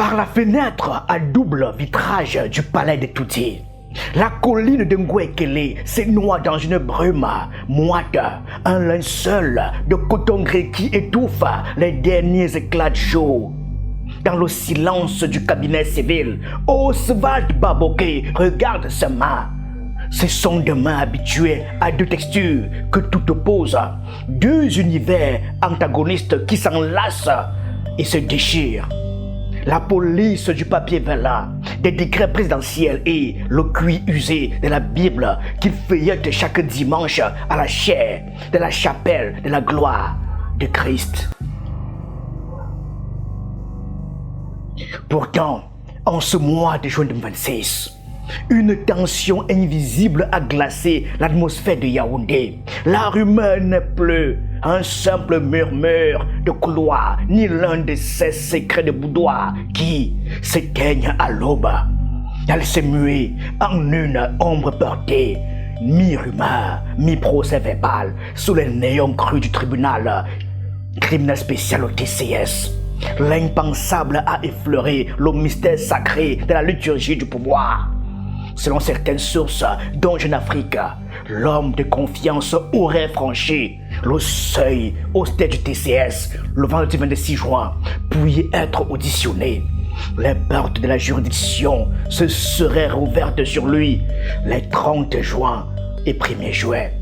Par la fenêtre à double vitrage du palais de Tuti, la colline de Ngwekele se noie dans une brume moite, un linceul de coton gris qui étouffe les derniers éclats de jour. Dans le silence du cabinet civil, Oswald Baboke regarde ses mains. Ce sont des mains habituées à deux textures que tout oppose, deux univers antagonistes qui s'enlacent et se déchirent. La police du papier vela, des décrets présidentiels et le cuir usé de la Bible qu'il feuillette chaque dimanche à la chaire de la chapelle de la gloire de Christ. Pourtant, en ce mois de juin 2026, une tension invisible a glacé l'atmosphère de Yaoundé. La rumeur n'est plus un simple murmure de couloir, ni l'un de ces secrets de boudoir qui s'éteignent à l'aube. Elle s'est muée en une ombre portée, mi-rumeur, mi-procès verbal, sous les néons crus du tribunal criminel spécial au TCS. L'impensable a effleuré le mystère sacré de la liturgie du pouvoir. Selon certaines sources, dont Jeune Afrique, l'homme de confiance aurait franchi le seuil austère du TCS le vendredi 26 juin, puis être auditionné. Les portes de la juridiction se seraient rouvertes sur lui les 30 juin et 1er juillet.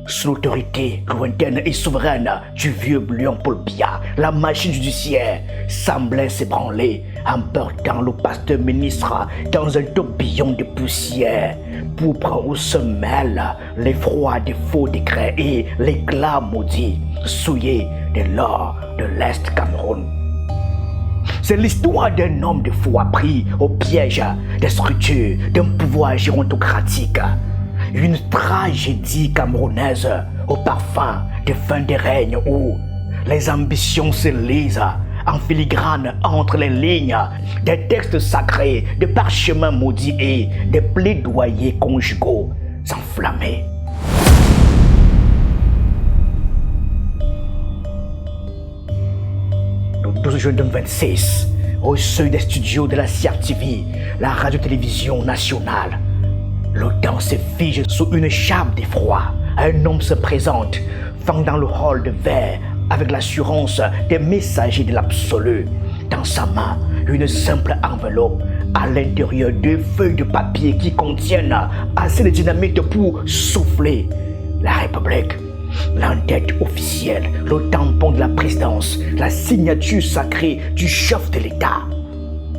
Sous l'autorité lointaine et souveraine du vieux Léon-Paul Biya, la machine judiciaire semblait s'ébranler, emportant le pasteur ministre dans un tourbillon de poussière, pourpre où se mêlent l'effroi des faux décrets et l'éclat maudit, souillé de l'or de l'Est Cameroun. C'est l'histoire d'un homme de foi pris au piège des structures d'un pouvoir gérontocratique. Une tragédie camerounaise au parfum de fin de règne où les ambitions se lisent en filigrane entre les lignes des textes sacrés, des parchemins maudits et des plaidoyers conjugaux enflammés. Le 12 juin 2026, au seuil des studios de la CRTV, la radio-télévision nationale, le temps se fige sous une chape d'effroi. Un homme se présente, fendant le hall de verre avec l'assurance des messagers de l'absolu. Dans sa main, une simple enveloppe, à l'intérieur deux feuilles de papier qui contiennent assez de dynamite pour souffler la République. L'entête officielle, le tampon de la présidence, la signature sacrée du chef de l'État.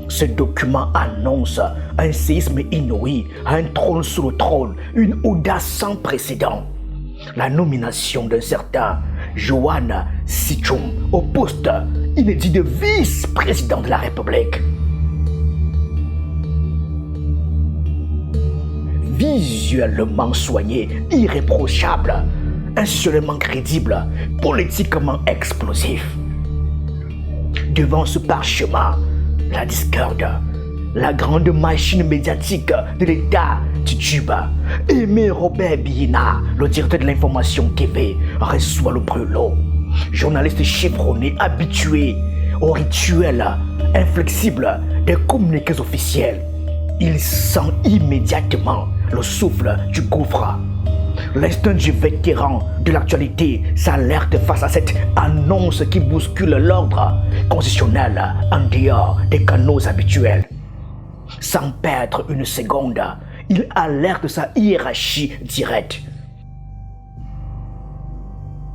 Ce document annonce un séisme inouï, un trône sous le trône, une audace sans précédent. La nomination d'un certain Johan Sichoum au poste inédit de vice-président de la République. Visuellement soigné, irréprochable, institutionnellement crédible, politiquement explosif. Devant ce parchemin, la discorde, la grande machine médiatique de l'État titube. Aimé Robert Biyina, le directeur de l'information TV, reçoit le brûlot. Journaliste chevronné, habitué au rituel inflexible des communiqués officiels, il sent immédiatement le souffle du gouffre. L'instinct du vétéran de l'actualité s'alerte face à cette annonce qui bouscule l'ordre constitutionnel en dehors des canaux habituels. Sans perdre une seconde, il alerte sa hiérarchie directe.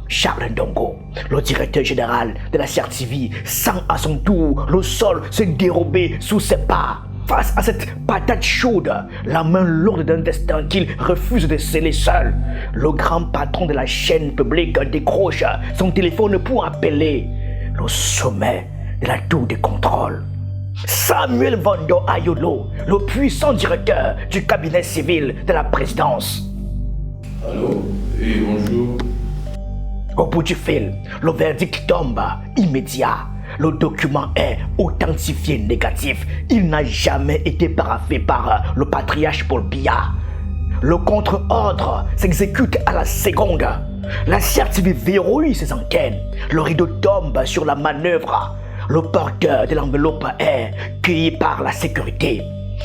Charles Ndongo, le directeur général de la CRTV, sent à son tour le sol se dérober sous ses pas. Face à cette patate chaude, la main lourde d'un destin qu'il refuse de sceller seul, le grand patron de la chaîne publique décroche son téléphone pour appeler le sommet de la tour de contrôle. Samuel Vando Ayolo, le puissant directeur du cabinet civil de la présidence. Allô? Oui, bonjour. Au bout du fil, le verdict tombe immédiat. Le document est authentifié négatif. Il n'a jamais été paraphé par le patriarche Paul Biya. Le contre-ordre s'exécute à la seconde. La CRTV verrouille ses antennes. Le rideau tombe sur la manœuvre. Le porteur de l'enveloppe est cueilli par la sécurité.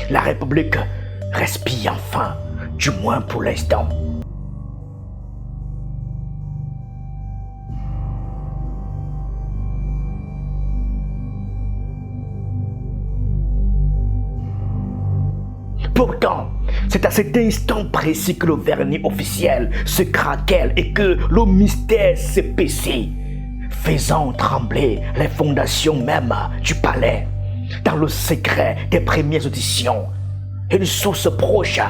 La République respire enfin, du moins pour l'instant. Pourtant, c'est à cet instant précis que le vernis officiel se craquelle et que le mystère s'épaissit, faisant trembler les fondations même du palais. Dans le secret des premières auditions, une source proche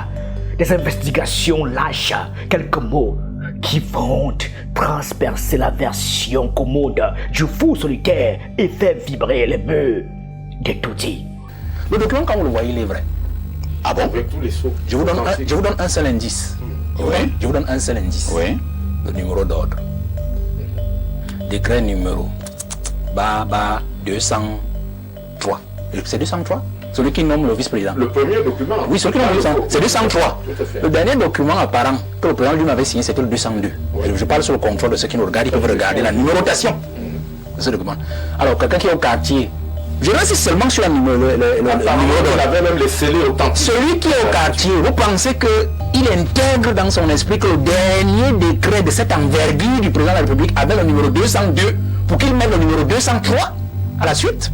des investigations lâche quelques mots qui vont transpercer la version commode du fou solitaire et faire vibrer les murs de tout dit. Le document, quand vous le voyez, il est vrai. Ah bon? Avec tous les sauts. Je vous donne un seul indice. Oui. Je vous donne un seul indice. Oui. Le numéro d'ordre. Décret numéro 203. C'est 203? Celui qui nomme le vice-président. Le premier document. Oui, celui qui nomme le vice-président. C'est 203. Tout à fait. Le dernier document apparent que le président lui m'avait signé, c'était le 202. Je parle sur le contrôle de ceux qui nous regardent, ils peuvent regarder la numérotation de ce document. Alors, quelqu'un qui est au quartier, je reste seulement sur le numéro On avait même les scellés authentiques. Celui qui est au quartier, vous pensez qu'il intègre dans son esprit que le dernier décret de cette envergure du président de la République avait le numéro 202 pour qu'il mette le numéro 203 à la suite?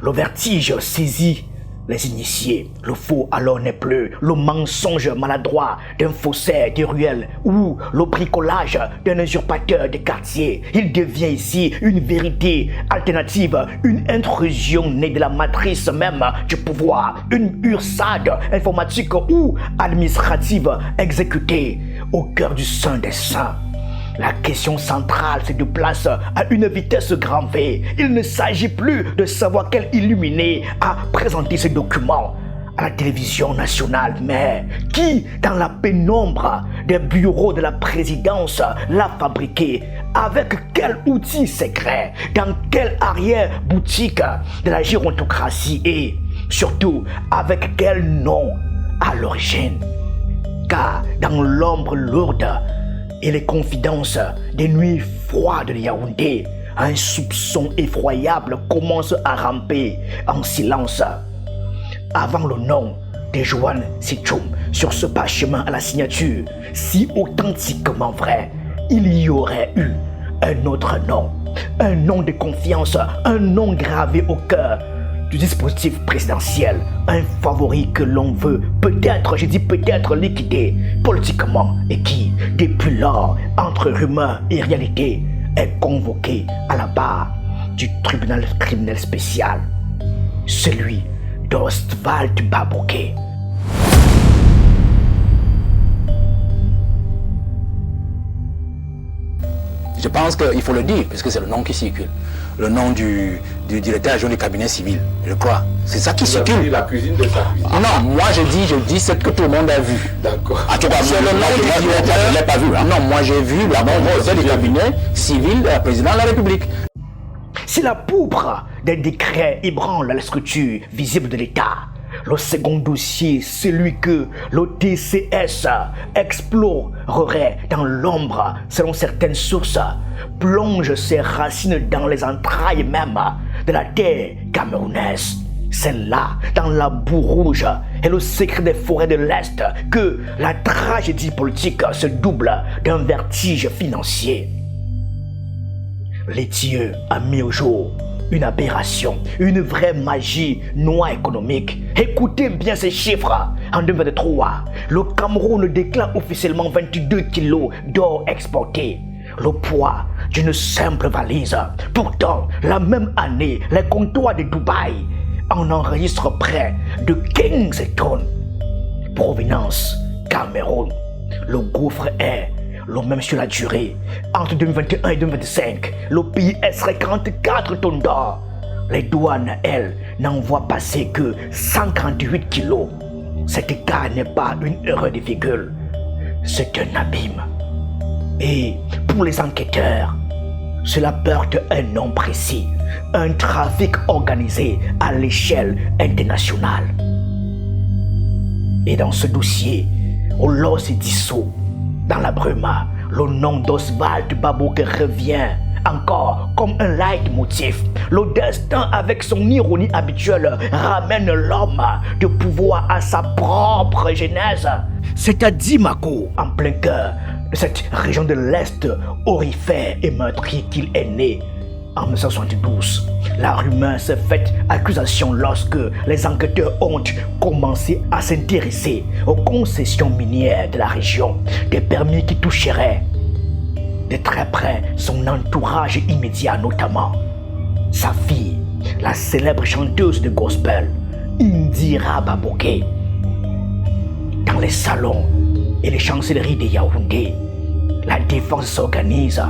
Le vertige saisit les initiés. Le faux alors n'est plus le mensonge maladroit d'un faussaire de ruelle ou le bricolage d'un usurpateur de quartier. Il devient ici une vérité alternative, une intrusion née de la matrice même du pouvoir, une ursade informatique ou administrative exécutée au cœur du sein des saints. La question centrale se déplace à une vitesse grand V. Il ne s'agit plus de savoir quel illuminé a présenté ce document à la télévision nationale, mais qui, dans la pénombre des bureaux de la présidence, l'a fabriqué, avec quel outil secret, dans quelle arrière-boutique de la gérontocratie et, surtout, avec quel nom à l'origine. Car dans l'ombre lourde et les confidences des nuits froides de Yaoundé, un soupçon effroyable commence à ramper en silence. Avant le nom de Joanne Sitchoum sur ce parchemin à la signature, si authentiquement vrai, il y aurait eu un autre nom, un nom de confiance, un nom gravé au cœur du dispositif présidentiel, un favori que l'on veut peut-être, je dis peut-être liquider politiquement et qui, depuis lors, entre rumeurs et réalité, est convoqué à la barre du tribunal criminel spécial, celui d'Ostwald Babochet. Je pense qu'il faut le dire, puisque c'est le nom qui circule. Le nom du directeur adjoint du cabinet civil, je crois. C'est ça qui circule. La cuisine de sa cuisine. Non, moi je dis ce que tout le monde a vu. D'accord. En tout cas, c'est le nom du directeur. Je ne l'ai pas vu. Hein. Non, moi j'ai vu la directeur du cabinet civil de la présidente de la République. Si la pourpre des décrets ébranle la structure visible de l'État, le second dossier, celui que le TCS explorerait dans l'ombre, selon certaines sources, plonge ses racines dans les entrailles même de la terre camerounaise. C'est là, dans la boue rouge et le secret des forêts de l'Est, que la tragédie politique se double d'un vertige financier. L'étieux a mis au jour une aberration, une vraie magie noire économique. Écoutez bien ces chiffres. En 2023, le Cameroun déclare officiellement 22 kilos d'or exporté, le poids d'une simple valise. Pourtant, la même année, les comptoirs de Dubaï en enregistrent près de 15 tonnes. Provenance Cameroun. Le gouffre est le même sur la durée. Entre 2021 et 2025, le pays serait 44 tonnes d'or. Les douanes, elles, n'envoient passer que 148 kilos. Cet écart n'est pas une erreur de virgule, c'est un abîme. Et pour les enquêteurs, cela porte un nom précis, un trafic organisé à l'échelle internationale. Et dans ce dossier, l'or se dissout dans la brume. Le nom d'Ostwald Babochet revient Encore comme un leitmotiv, le destin avec son ironie habituelle ramène l'homme de pouvoir à sa propre genèse. C'est à Dimako, en plein cœur de cette région de l'Est aurifère et meurtrier qu'il est né. En 1972, la rumeur s'est faite accusation lorsque les enquêteurs ont commencé à s'intéresser aux concessions minières de la région, des permis qui toucheraient de très près son entourage immédiat, notamment sa fille, la célèbre chanteuse de gospel, Indira Baboké. Dans les salons et les chancelleries de Yaoundé, la défense s'organise.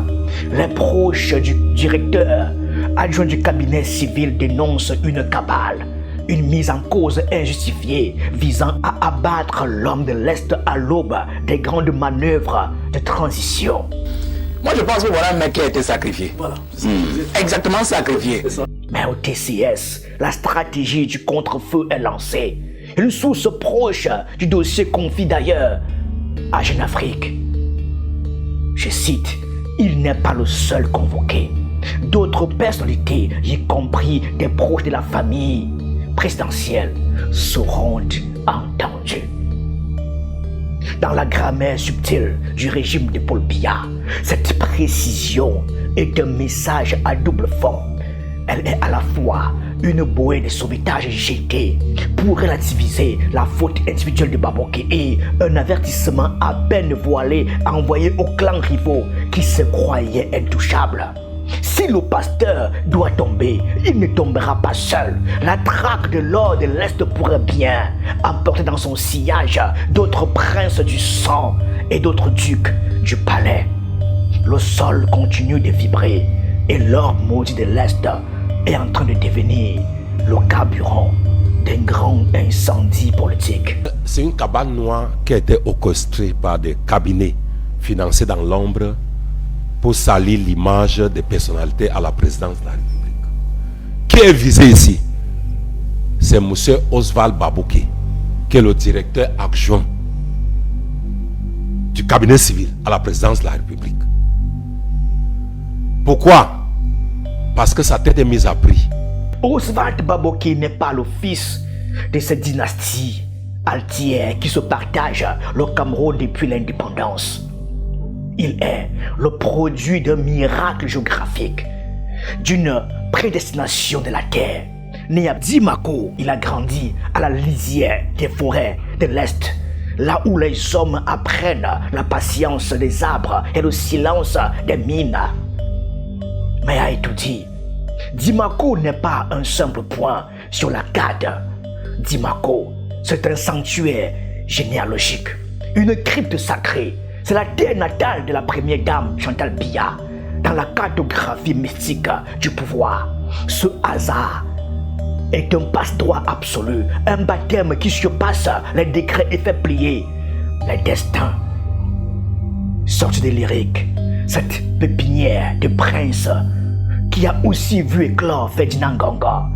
Les proches du directeur adjoint du cabinet civil dénoncent une cabale, une mise en cause injustifiée visant à abattre l'homme de l'Est à l'aube des grandes manœuvres de transition. Moi, je pense que voilà un mec qui a été sacrifié. Voilà. Exactement sacrifié. Mais au TCS, la stratégie du contre-feu est lancée. Une source proche du dossier confie d'ailleurs à Jeune Afrique. Je cite, « Il n'est pas le seul convoqué. D'autres personnalités, y compris des proches de la famille présidentielle, seront entendus. » Dans la grammaire subtile du régime de Paul Biya, cette précision est un message à double fond. Elle est à la fois une bouée de sauvetage jetée pour relativiser la faute individuelle de Baboké et un avertissement à peine voilé envoyé aux clans rivaux qui se croyaient intouchables. Si le pasteur doit tomber, il ne tombera pas seul. La traque de l'or de l'Est pourrait bien emporter dans son sillage d'autres princes du sang et d'autres ducs du palais. Le sol continue de vibrer et l'or maudit de l'Est est en train de devenir le carburant d'un grand incendie politique. C'est une cabane noire qui a été orchestrée par des cabinets financés dans l'ombre pour salir l'image des personnalités à la présidence de la République. Qui est visé ici? C'est M. Oswald Baboké, qui est le directeur adjoint du cabinet civil à la présidence de la République. Pourquoi? Parce que sa tête est mise à prix. Oswald Baboké n'est pas le fils de cette dynastie altière qui se partage le Cameroun depuis l'indépendance. Il est le produit d'un miracle géographique, d'une prédestination de la terre. Né à Dimako, il a grandi à la lisière des forêts de l'Est, là où les hommes apprennent la patience des arbres et le silence des mines. Mais à tout dit, Dimako n'est pas un simple point sur la carte. Dimako, c'est un sanctuaire généalogique, une crypte sacrée. C'est la terre natale de la première dame Chantal Biya, dans la cartographie mystique du pouvoir. Ce hasard est un passe-droit absolu, un baptême qui surpasse les décrets et fait plier les destins. Sorte de lyrique, cette pépinière de princes qui a aussi vu éclore Ferdinand Ngongo.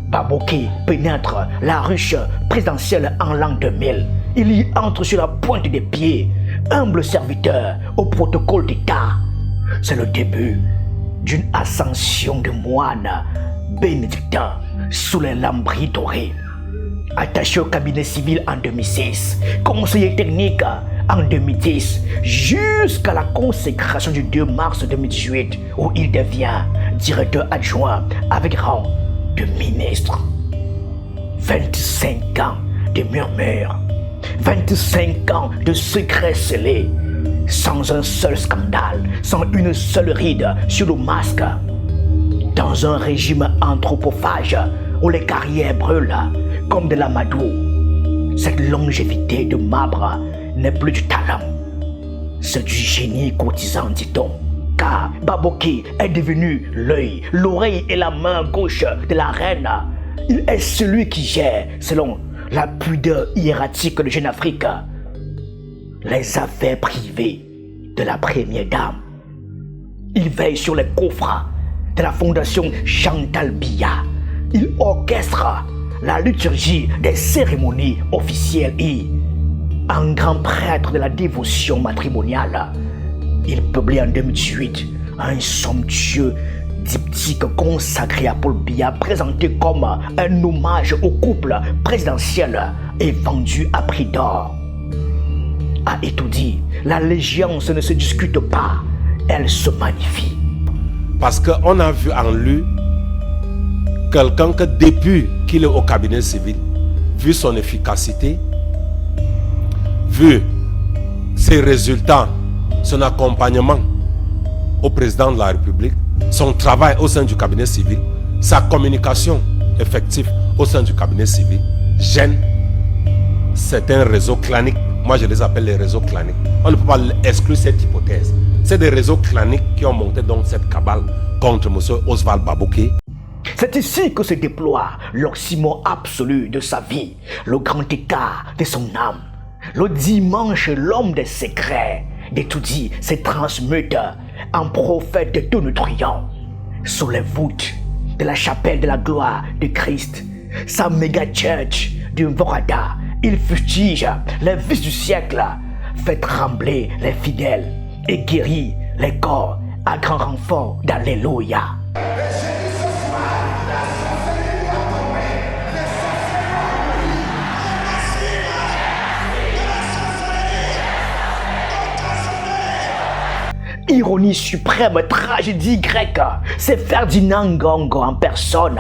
Baboké pénètre la ruche présidentielle en l'an 2000. Il y entre sur la pointe des pieds, humble serviteur au protocole d'État. C'est le début d'une ascension de moines bénédictins sous les lambris dorés. Attaché au cabinet civil en 2006, conseiller technique en 2010, jusqu'à la consécration du 2 mars 2018, où il devient directeur adjoint avec rang de ministre. 25 ans de murmures, 25 ans de secrets scellés, sans un seul scandale, sans une seule ride sur le masque. Dans un régime anthropophage où les carrières brûlent comme de l'amadou, cette longévité de marbre n'est plus du talent, c'est du génie courtisan, dit-on. Car Baboké est devenu l'œil, l'oreille et la main gauche de la reine. Il est celui qui gère, selon la pudeur hiératique de Jeune Afrique, les affaires privées de la première dame. Il veille sur les coffres de la fondation Chantal Biya. Il orchestre la liturgie des cérémonies officielles et, en grand prêtre de la dévotion matrimoniale, il publie en 2018 Un somptueux diptyque consacré à Paul Biya, présenté comme un hommage au couple présidentiel et vendu à prix d'or. A Etoudi, l'allégeance ne se discute pas, elle se magnifie. Parce qu'on a vu en lui quelqu'un que depuis qu'il est au cabinet civil, vu son efficacité, vu ses résultats, son accompagnement au président de la République, son travail au sein du cabinet civil, sa communication effective au sein du cabinet civil, gêne certains réseaux claniques. Moi, je les appelle les réseaux claniques. On ne peut pas exclure cette hypothèse. C'est des réseaux claniques qui ont monté donc cette cabale contre M. Oswald Baboké. C'est ici que se déploie l'oxymore absolu de sa vie, le grand écart de son âme. Le dimanche, l'homme des secrets d'Etoudi se transmute en prophète tonitruant sous les voûtes de la chapelle de la gloire de Christ, sa méga church de Vorada. Il fustige les vices du siècle, fait trembler les fidèles et guérit les corps à grand renfort d'Alléluia. Ironie suprême, tragédie grecque, c'est Ferdinand Ngongo en personne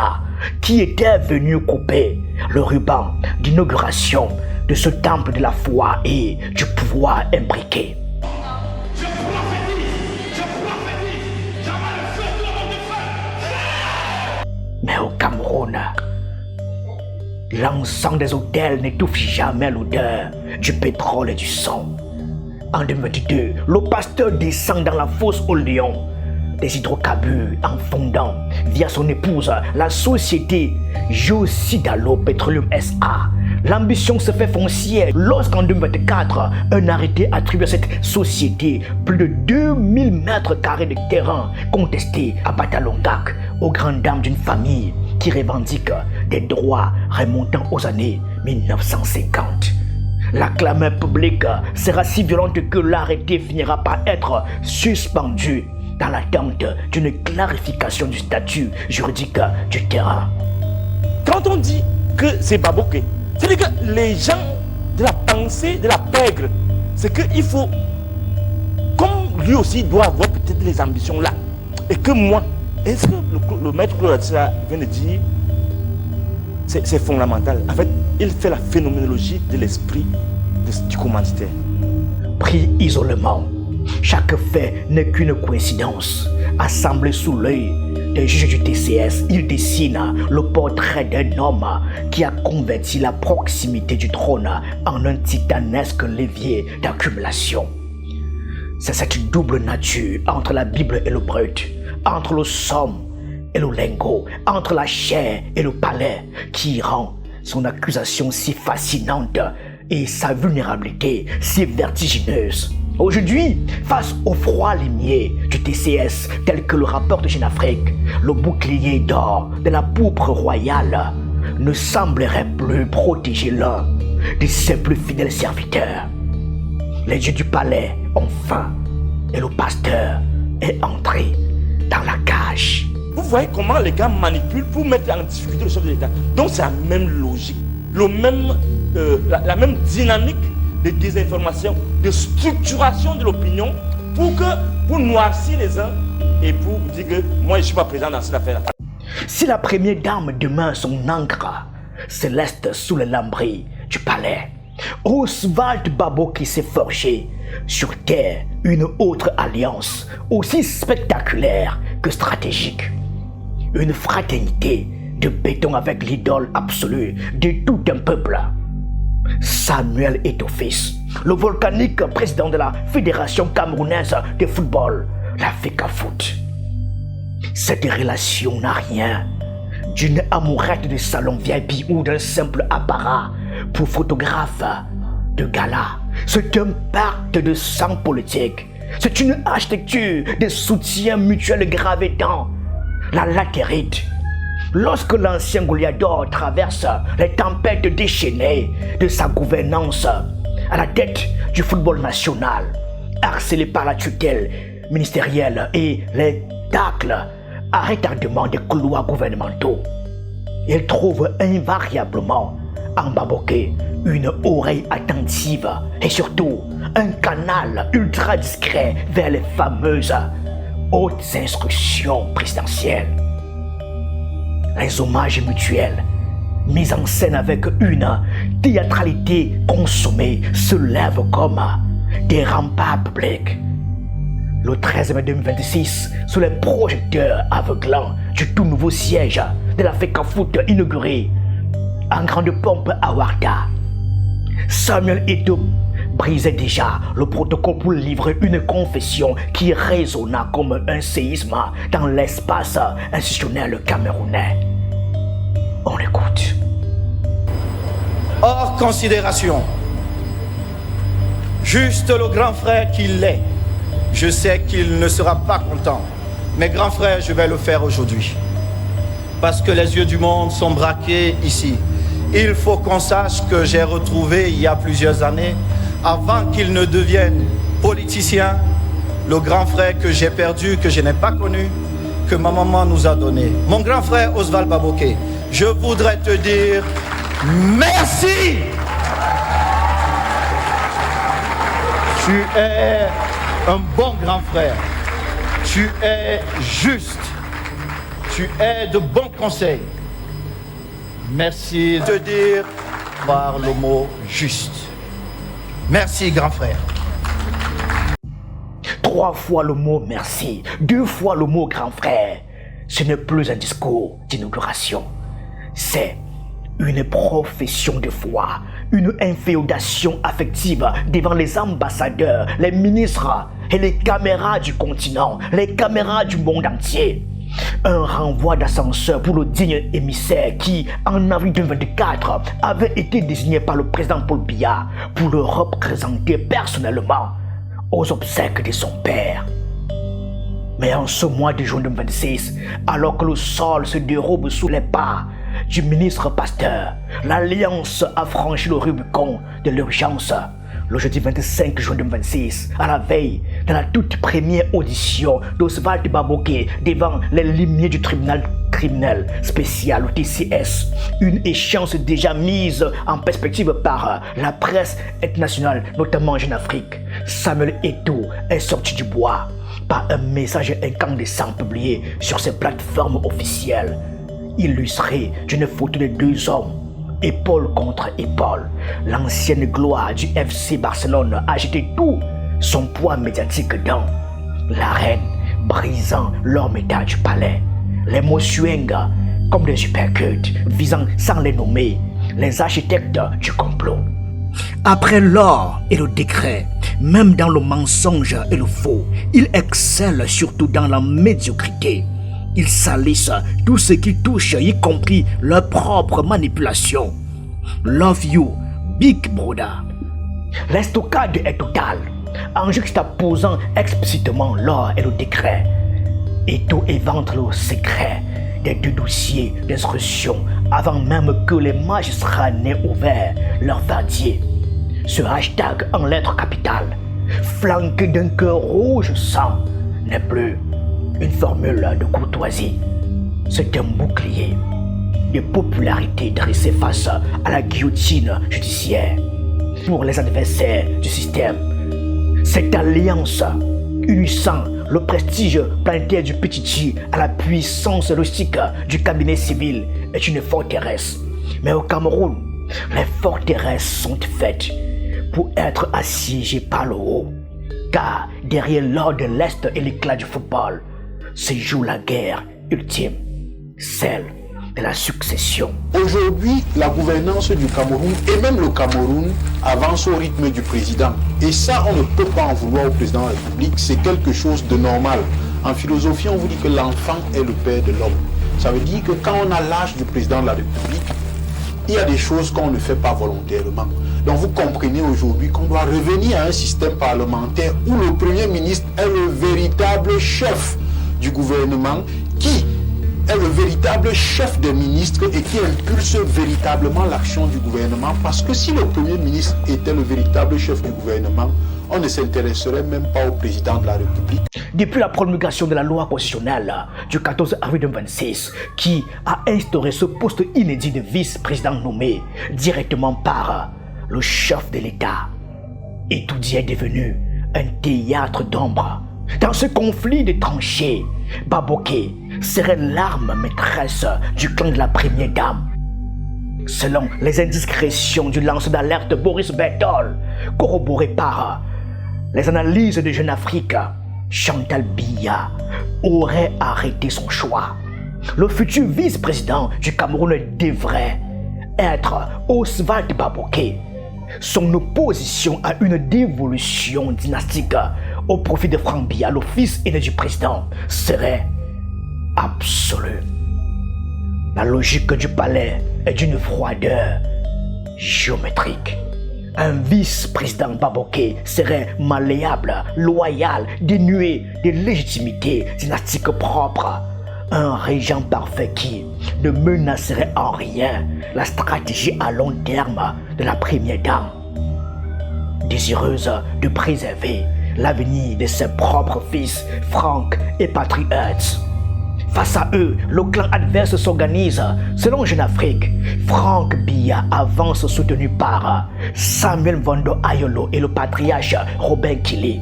qui était venu couper le ruban d'inauguration de ce temple de la foi et du pouvoir imbriqué. Mais au Cameroun, l'encens des hôtels n'étouffe jamais l'odeur du pétrole et du sang. En 2022, le pasteur descend dans la fosse au lion des hydrocarbures en fondant via son épouse la société Josidalo Petroleum SA. L'ambition se fait foncière lorsqu'en 2024, un arrêté attribue à cette société plus de 2000 mètres carrés de terrain contestés à Batalongak aux grandes dames d'une famille qui revendique des droits remontant aux années 1950. La clameur publique sera si violente que l'arrêté finira par être suspendu dans l'attente d'une clarification du statut juridique du terrain. Quand on dit que c'est Baboké, c'est-à-dire que les gens de la pensée, de la pègre, c'est qu'il faut, comme lui aussi doit avoir peut-être les ambitions là, et que moi, est-ce que le maître Claude Atsila vient de dire, c'est fondamental. En fait, il fait la phénoménologie de l'esprit du commanditaire. Pris isolement, chaque fait n'est qu'une coïncidence. Assemblé sous l'œil des juges du TCS, il dessine le portrait d'un homme qui a converti la proximité du trône en un titanesque levier d'accumulation. C'est cette double nature entre la Bible et le brut, entre le somme et le lingot, entre la chair et le palais, qui rend son accusation si fascinante et sa vulnérabilité si vertigineuse. Aujourd'hui, face au froid limier du TCS, tel que le rapporte Jeune Afrique, le bouclier d'or de la pourpre royale ne semblerait plus protéger l'un de ses plus fidèles serviteurs. Les dieux du palais ont faim et le pasteur est entré dans la cage. Vous voyez comment les gars manipulent pour mettre en difficulté le chef de l'État. Donc c'est la même logique, la même dynamique de désinformation, de structuration de l'opinion pour noircir les uns et pour dire que moi je ne suis pas présent dans cette affaire. Si la première dame demeure son ancre céleste sous les lambris du palais, Oswald Baboké s'est forgé sur terre une autre alliance aussi spectaculaire que stratégique. Une fraternité de béton avec l'idole absolue de tout un peuple. Samuel Eto'o-Fils, le volcanique président de la Fédération camerounaise de football, la FECAFOOT. Cette relation n'a rien d'une amourette de salon VIP ou d'un simple apparat pour photographe de gala. C'est un pacte de sang politique. C'est une architecture de soutien mutuel gravée dans la latérite. Lorsque l'ancien Goliador traverse les tempêtes déchaînées de sa gouvernance à la tête du football national, harcelé par la tutelle ministériels et les tacles à retardement des couloirs gouvernementaux. Il trouve invariablement en Baboké une oreille attentive et surtout un canal ultra discret vers les fameuses hautes instructions présidentielles. Les hommages mutuels, mis en scène avec une théâtralité consommée, se lèvent comme des remparts publics. Le 13 mai 2026, sous les projecteurs aveuglants du tout nouveau siège de la FECAFOOT inauguré en grande pompe à Ouarta, Samuel Eto'o brisait déjà le protocole pour livrer une confession qui résonna comme un séisme dans l'espace institutionnel camerounais. On écoute. Hors considération, juste le grand frère qu'il est, je sais qu'il ne sera pas content. Mais grand frère, je vais le faire aujourd'hui. Parce que les yeux du monde sont braqués ici. Il faut qu'on sache que j'ai retrouvé il y a plusieurs années, avant qu'il ne devienne politicien, le grand frère que j'ai perdu, que je n'ai pas connu, que ma maman nous a donné. Mon grand frère Oswald Baboké, je voudrais te dire merci. Tu es un bon grand frère. Tu es juste. Tu es de bons conseils. Merci de dire par le mot juste. Merci, grand frère. 3 fois le mot merci, 2 fois le mot grand frère. Ce n'est plus un discours d'inauguration. C'est une profession de foi, une inféodation affective devant les ambassadeurs, les ministres et les caméras du continent, les caméras du monde entier. Un renvoi d'ascenseur pour le digne émissaire qui, en avril 2024, avait été désigné par le président Paul Biya pour le représenter personnellement aux obsèques de son père. Mais en ce mois de juin 2026, alors que le sol se dérobe sous les pas du ministre Pasteur, l'Alliance a franchi le Rubicon de l'urgence. Le jeudi 25 juin 2026, à la veille de la toute première audition d'Oswald Baboké devant les limiers du tribunal criminel spécial, ou TCS, une échéance déjà mise en perspective par la presse internationale, notamment en Jeune Afrique, Samuel Eto'o est sorti du bois par un message incandescent publié sur ses plateformes officielles, illustré d'une photo de 2 hommes, épaule contre épaule. L'ancienne gloire du FC Barcelone a jeté tout son poids médiatique dans l'arène, brisant l'ormeta du palais. Les mots suinga comme des uppercuts, visant sans les nommer les architectes du complot. Après l'or et le décret, même dans le mensonge et le faux, ils excellent surtout dans la médiocrité. Ils salissent tout ce qui touche, y compris leur propre manipulation. Love you, Big Brother. L'estocade est totale, en juxtaposant explicitement l'or et le décret. Eto'o évente le secret des 2 dossiers d'instruction avant même que les magistrats n'aient ouvert leur fardier. Ce hashtag en lettres capitales, flanqué d'un cœur rouge sang, n'est plus une formule de courtoisie. C'est un bouclier de popularité dressé face à la guillotine judiciaire. Pour les adversaires du système, cette alliance unissant le prestige planétaire du Petit à la puissance logistique du cabinet civil est une forteresse. Mais au Cameroun, les forteresses sont faites pour être assiégées par le haut. Car derrière l'or de l'Est et l'éclat du football se joue la guerre ultime, celle de la succession. Aujourd'hui, la gouvernance du Cameroun et même le Cameroun avance au rythme du président. Et ça, on ne peut pas en vouloir au président de la République, c'est quelque chose de normal. En philosophie, on vous dit que l'enfant est le père de l'homme. Ça veut dire que quand on a l'âge du président de la République, il y a des choses qu'on ne fait pas volontairement. Donc vous comprenez aujourd'hui qu'on doit revenir à un système parlementaire où le Premier ministre est le véritable chef du gouvernement, qui est le véritable chef des ministres et qui impulse véritablement l'action du gouvernement. Parce que si le Premier ministre était le véritable chef du gouvernement, on ne s'intéresserait même pas au président de la République. depuis la promulgation de la loi constitutionnelle du 14 avril 2026 qui a instauré ce poste inédit de vice-président nommé directement par le chef de l'État. Et tout y est devenu un théâtre d'ombre. Dans ce conflit de tranchées, Baboké serait l'arme maîtresse du clan de la première dame. Selon les indiscrétions du lanceur d'alerte Boris Bertol, corroborées par les analyses de Jeune Afrique, Chantal Biya aurait arrêté son choix. Le futur vice-président du Cameroun devrait être Oswald Baboké. Son opposition à une dévolution dynastique au profit de Frank Biya, le fils aîné du président, serait absolue. La logique du palais est d'une froideur géométrique. Un vice-président Baboké serait malléable, loyal, dénué de légitimité dynastique propre. Un régent parfait qui ne menacerait en rien la stratégie à long terme de la première dame. Désireuse de préserver l'avenir de ses propres fils, Frank et Patriots. Face à eux, le clan adverse s'organise. Selon Jeune Afrique, Frank Biya avance soutenu par Samuel Vando Ayolo et le patriarche Robin Kili.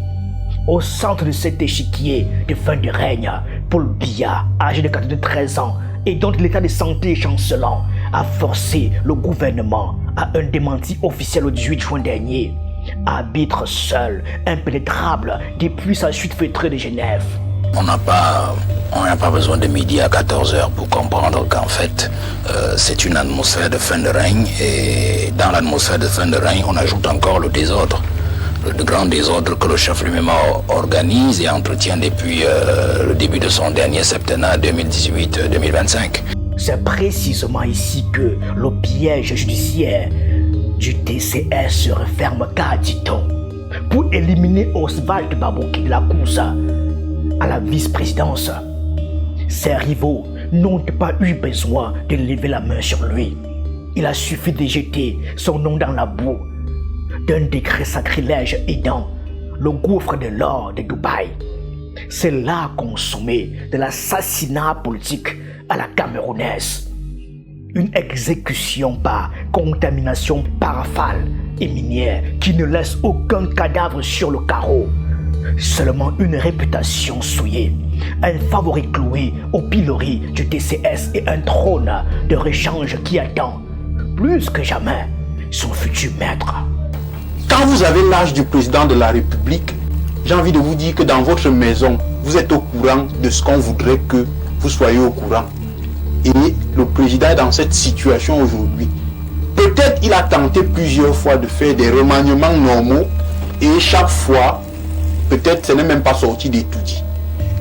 Au centre de cet échiquier de fin de règne, Paul Biya, âgé de 93 ans et dont l'état de santé est chancelant, a forcé le gouvernement à un démenti officiel le 18 juin dernier. Arbitre seul, impénétrable depuis sa chute feutrée de Genève. On n'a pas besoin de midi à 14h pour comprendre qu'en fait, c'est une atmosphère de fin de règne. Et dans l'atmosphère de fin de règne, on ajoute encore le désordre. Le grand désordre que le chef lui-même organise et entretient depuis le début de son dernier septennat 2018-2025. C'est précisément ici que le piège judiciaire du TCS se referme, car, dit-on, pour éliminer Oswald Baboké de la course à la vice-présidence, ses rivaux n'ont pas eu besoin de lever la main sur lui. Il a suffi de jeter son nom dans la boue d'un décret sacrilège aidant le gouffre de l'or de Dubaï. C'est là consommé de l'assassinat politique à la camerounaise. Une exécution par contamination paraphale et minière qui ne laisse aucun cadavre sur le carreau. Seulement une réputation souillée, un favori cloué au pilori du TCS et un trône de rechange qui attend, plus que jamais, son futur maître. Quand vous avez l'âge du président de la République, j'ai envie de vous dire que dans votre maison, vous êtes au courant de ce qu'on voudrait que vous soyez au courant. Et le président est dans cette situation aujourd'hui. Peut-être il a tenté plusieurs fois de faire des remaniements normaux et chaque fois, peut-être ce n'est même pas sorti des tout dit.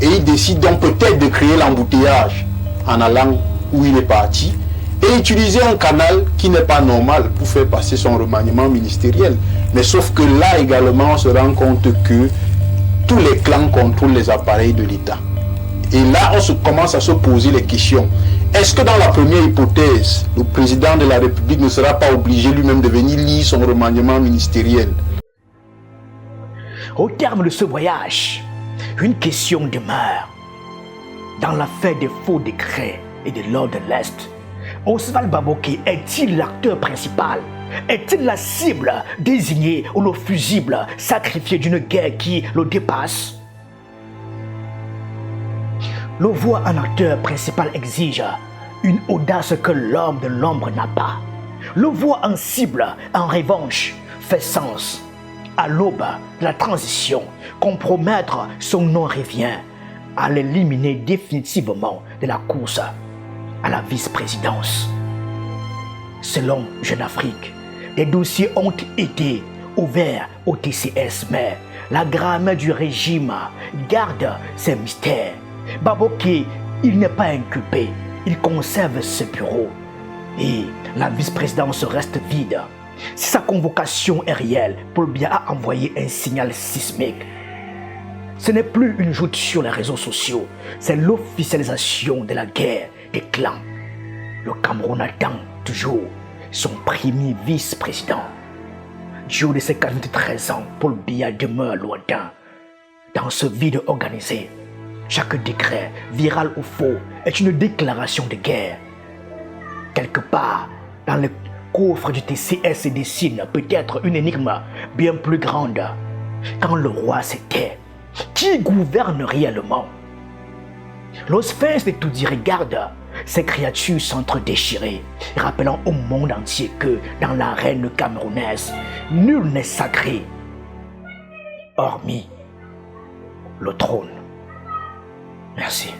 Et il décide donc peut-être de créer l'embouteillage en allant où il est parti et utiliser un canal qui n'est pas normal pour faire passer son remaniement ministériel. Mais sauf que là également on se rend compte que tous les clans contrôlent les appareils de l'État. Et là on commence à se poser les questions. Est-ce que dans la première hypothèse, le président de la République ne sera pas obligé lui-même de venir lire son remaniement ministériel? Au terme de ce voyage, une question demeure. Dans l'affaire des faux décrets et de l'ordre de l'Est, Oswald Baboké est-il l'acteur principal? Est-il la cible désignée ou le fusible sacrifié d'une guerre qui le dépasse? Le voir un acteur principal exige une audace que l'homme de l'ombre n'a pas. Le voir en cible, en revanche, fait sens. À l'aube de la transition, compromettre son nom revient à l'éliminer définitivement de la course à la vice-présidence. Selon Jeune Afrique, des dossiers ont été ouverts au TCS, mais la grammaire du régime garde ses mystères. Baboké, il n'est pas inculpé, il conserve ses bureaux et la vice-présidence reste vide. Si sa convocation est réelle, Paul Biya a envoyé un signal sismique. Ce n'est plus une joute sur les réseaux sociaux, c'est l'officialisation de la guerre des clans. Le Cameroun attend toujours son premier vice-président. Du haut de ses 93 ans, Paul Biya demeure lointain. Dans ce vide organisé, chaque décret, viral ou faux, est une déclaration de guerre. Quelque part, dans le coffre du TCS se dessine peut-être une énigme bien plus grande. Quand le roi se tait, qui gouverne réellement? Le sphinx d'étoudie regarde ces créatures s'entre-déchirer, rappelant au monde entier que dans l'arène camerounaise, nul n'est sacré, hormis le trône. Merci.